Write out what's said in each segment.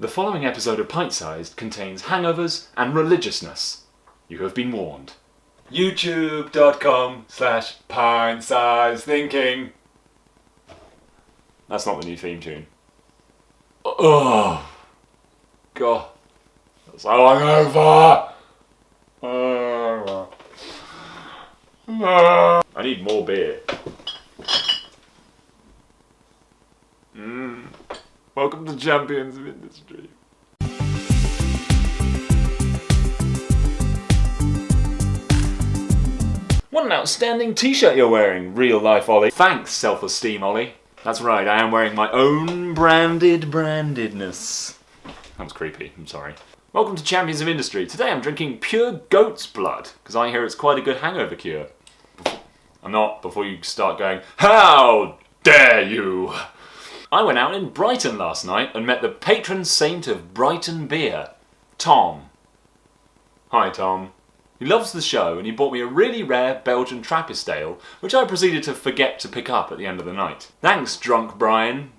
The following episode of Pint-Sized contains hangovers and religiousness. You have been warned. YouTube.com/pint-sized thinking. That's not the new theme tune. Oh, God. So hungover. I need more beer. Welcome to Champions of Industry. What an outstanding t-shirt you're wearing, real life Ollie. Thanks, self-esteem Ollie. That's right, I am wearing my own brandedness. That was creepy, I'm sorry. Welcome to Champions of Industry. Today I'm drinking pure goat's blood, because I hear it's quite a good hangover cure. I'm not, before you start going, how dare you! I went out in Brighton last night and met the patron saint of Brighton beer, Tom. Hi Tom. He loves the show and he bought me a really rare Belgian Trappist ale, which I proceeded to forget to pick up at the end of the night. Thanks, drunk Brain.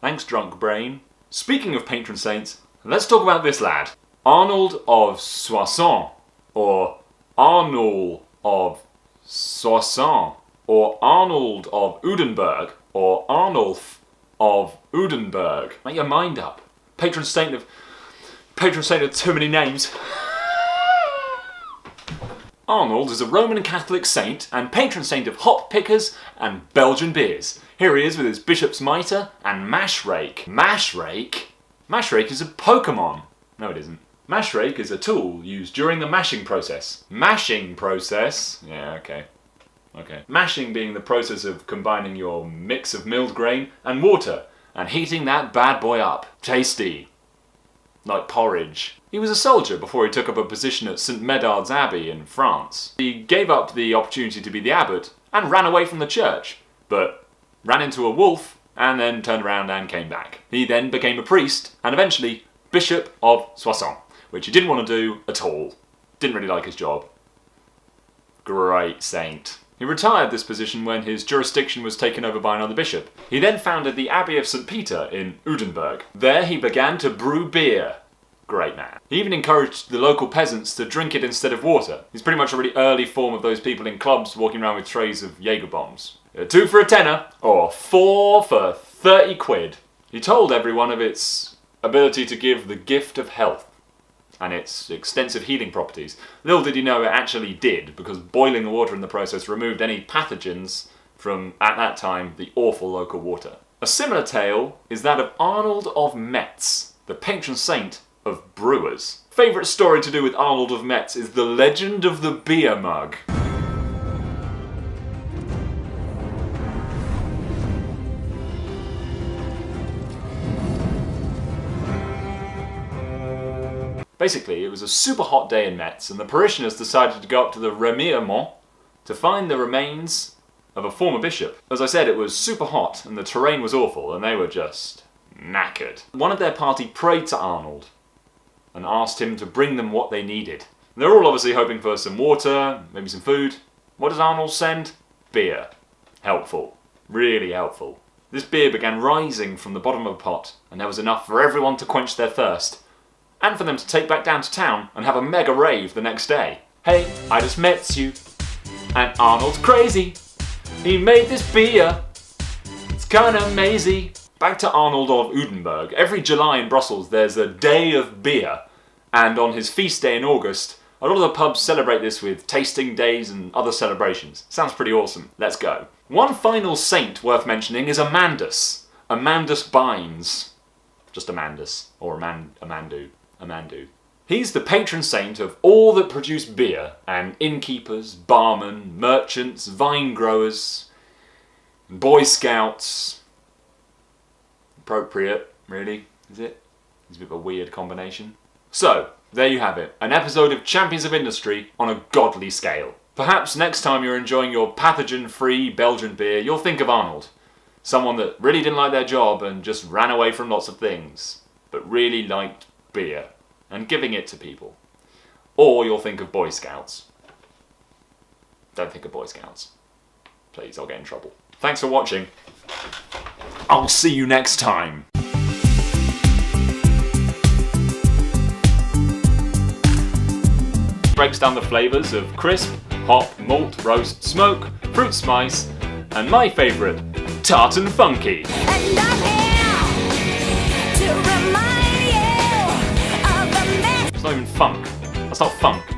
Thanks, drunk Brain. Speaking of patron saints, let's talk about this lad. Arnold of Soisson, or Arnold of Soisson, or Arnold of Oudenburg, or Arnulf of Oudenburg. Make your mind up. Patron saint of too many names. Arnold is a Roman Catholic saint and patron saint of hop pickers and Belgian beers. Here he is with his bishop's mitre and mash rake. Mash rake? Mash rake is a Pokemon. No, it isn't. Mash rake is a tool used during the mashing process. Mashing process? Yeah, okay. Mashing being the process of combining your mix of milled grain and water and heating that bad boy up. Tasty. Like porridge. He was a soldier before he took up a position at St Medard's Abbey in France. He gave up the opportunity to be the abbot and ran away from the church, but ran into a wolf and then turned around and came back. He then became a priest and eventually Bishop of Soissons, which he didn't want to do at all. Didn't really like his job. Great saint. He retired this position when his jurisdiction was taken over by another bishop. He then founded the Abbey of St Peter in Oudenburg. There he began to brew beer. Great man. He even encouraged the local peasants to drink it instead of water. He's pretty much a really early form of those people in clubs walking around with trays of Jaeger bombs. 2 for a tenner, or 4 for 30 quid. He told everyone of its ability to give the gift of health and its extensive healing properties. Little did he know it actually did, because boiling the water in the process removed any pathogens from, at that time, the awful local water. A similar tale is that of Arnold of Metz, the patron saint of brewers. Favourite story to do with Arnold of Metz is the legend of the beer mug. Basically, it was a super hot day in Metz and the parishioners decided to go up to the Remiremont to find the remains of a former bishop. As I said, it was super hot and the terrain was awful and they were just knackered. One of their party prayed to Arnold and asked him to bring them what they needed. They're all obviously hoping for some water, maybe some food. What does Arnold send? Beer. Helpful. Really helpful. This beer began rising from the bottom of a pot and there was enough for everyone to quench their thirst. And for them to take back down to town and have a mega rave the next day. Hey, I just met you, and Arnold's crazy. He made this beer. It's kinda mazy. Back to Arnold of Oudenburg. Every July in Brussels there's a day of beer, and on his feast day in August, a lot of the pubs celebrate this with tasting days and other celebrations. Sounds pretty awesome. Let's go. One final saint worth mentioning is Amandus. Amandus Bynes. Just Amandus, or Amandu. He's the patron saint of all that produce beer, and innkeepers, barmen, merchants, vine growers, Boy Scouts. Appropriate, really, is it? It's a bit of a weird combination. So, there you have it, an episode of Champions of Industry on a godly scale. Perhaps next time you're enjoying your pathogen-free Belgian beer, you'll think of Arnold. Someone that really didn't like their job and just ran away from lots of things, but really liked beer and giving it to people. Or you'll think of Boy Scouts. Don't think of Boy Scouts. Please, I'll get in trouble. Thanks for watching. I'll see you next time. breaks down the flavours of crisp, hop, malt, roast, smoke, fruit spice, and my favourite, tart and funky. And I'm here to remind you of the mess. It's not even funk. That's not funk.